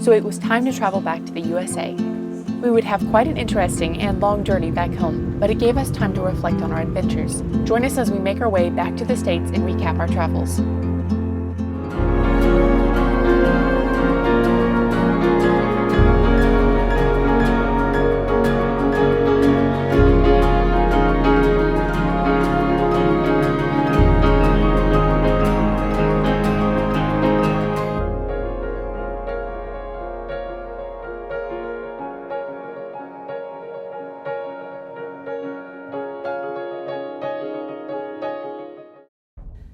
so it was time to travel back to the USA. We would have quite an interesting and long journey back home, but it gave us time to reflect on our adventures. Join us as we make our way back to the States and recap our travels.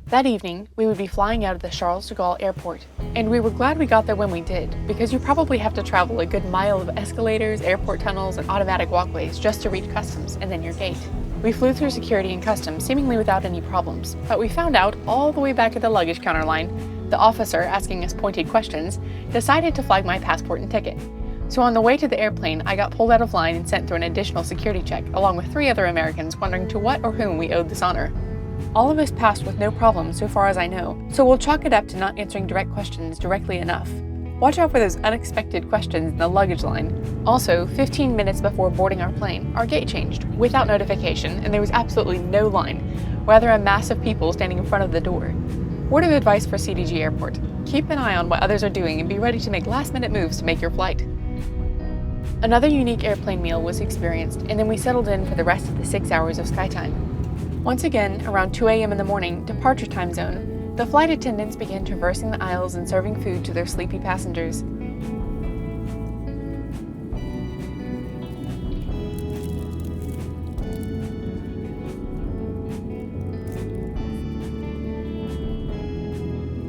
That evening, we would be flying out of the Charles de Gaulle airport, and we were glad we got there when we did, because you probably have to travel a good mile of escalators, airport tunnels, and automatic walkways just to reach customs and then your gate. We flew through security and customs seemingly without any problems, but we found out all the way back at the luggage counter line, the officer, asking us pointed questions, decided to flag my passport and ticket. So on the way to the airplane, I got pulled out of line and sent through an additional security check, along with 3 other Americans wondering to what or whom we owed this honor. All of us passed with no problem so far as I know, so we'll chalk it up to not answering direct questions directly enough. Watch out for those unexpected questions in the luggage line. Also, 15 minutes before boarding our plane, our gate changed, without notification, and there was absolutely no line, rather a mass of people standing in front of the door. Word of advice for CDG Airport: keep an eye on what others are doing and be ready to make last-minute moves to make your flight. Another unique airplane meal was experienced, and then we settled in for the rest of the 6 hours of skytime. Once again, around 2 a.m. in the morning, departure time zone, the flight attendants began traversing the aisles and serving food to their sleepy passengers.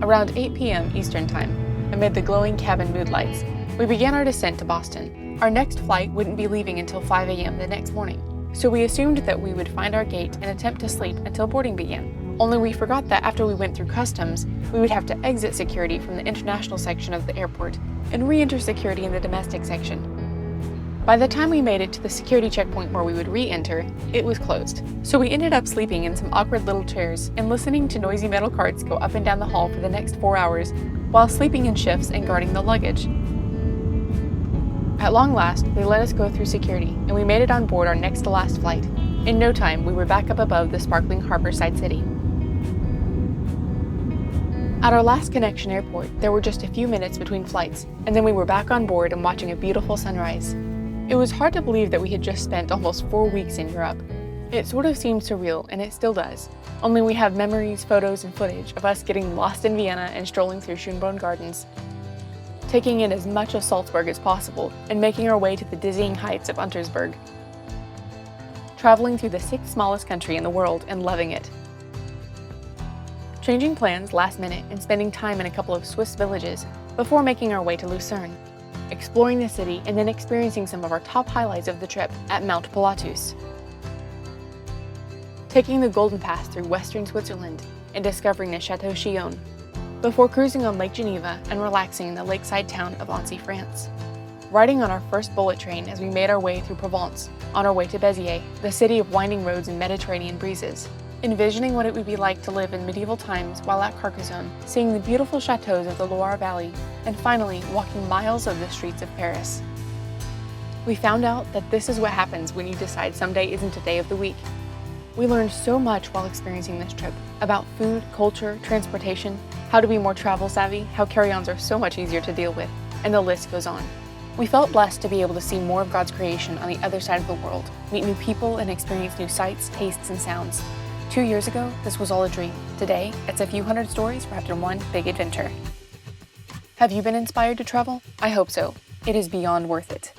Around 8 p.m. Eastern Time, amid the glowing cabin mood lights, we began our descent to Boston. Our next flight wouldn't be leaving until 5 a.m. the next morning, so we assumed that we would find our gate and attempt to sleep until boarding began. Only we forgot that after we went through customs, we would have to exit security from the international section of the airport and re-enter security in the domestic section. By the time we made it to the security checkpoint where we would re-enter, it was closed. So we ended up sleeping in some awkward little chairs and listening to noisy metal carts go up and down the hall for the next 4 hours while sleeping in shifts and guarding the luggage. At long last, they let us go through security, and we made it on board our next to last flight. In no time, we were back up above the sparkling harborside city. At our last connection airport, there were just a few minutes between flights, and then we were back on board and watching a beautiful sunrise. It was hard to believe that we had just spent almost 4 weeks in Europe. It sort of seemed surreal, and it still does. Only we have memories, photos, and footage of us getting lost in Vienna and strolling through Schönbrunn Gardens, taking in as much of Salzburg as possible, and making our way to the dizzying heights of Untersberg. Traveling through the 6th smallest country in the world and loving it. Changing plans last minute and spending time in a couple of Swiss villages before making our way to Lucerne. Exploring the city and then experiencing some of our top highlights of the trip at Mount Pilatus. Taking the Golden Pass through western Switzerland and discovering the Chateau Chillon, before cruising on Lake Geneva and relaxing in the lakeside town of Annecy, France. Riding on our first bullet train as we made our way through Provence, on our way to Béziers, the city of winding roads and Mediterranean breezes. Envisioning what it would be like to live in medieval times while at Carcassonne, seeing the beautiful chateaux of the Loire Valley, and finally walking miles of the streets of Paris. We found out that this is what happens when you decide someday isn't a day of the week. We learned so much while experiencing this trip about food, culture, transportation, how to be more travel savvy, how carry-ons are so much easier to deal with, and the list goes on. We felt blessed to be able to see more of God's creation on the other side of the world, meet new people, and experience new sights, tastes, and sounds. 2 years ago, this was all a dream. Today, it's a few hundred stories wrapped in one big adventure. Have you been inspired to travel? I hope so. It is beyond worth it.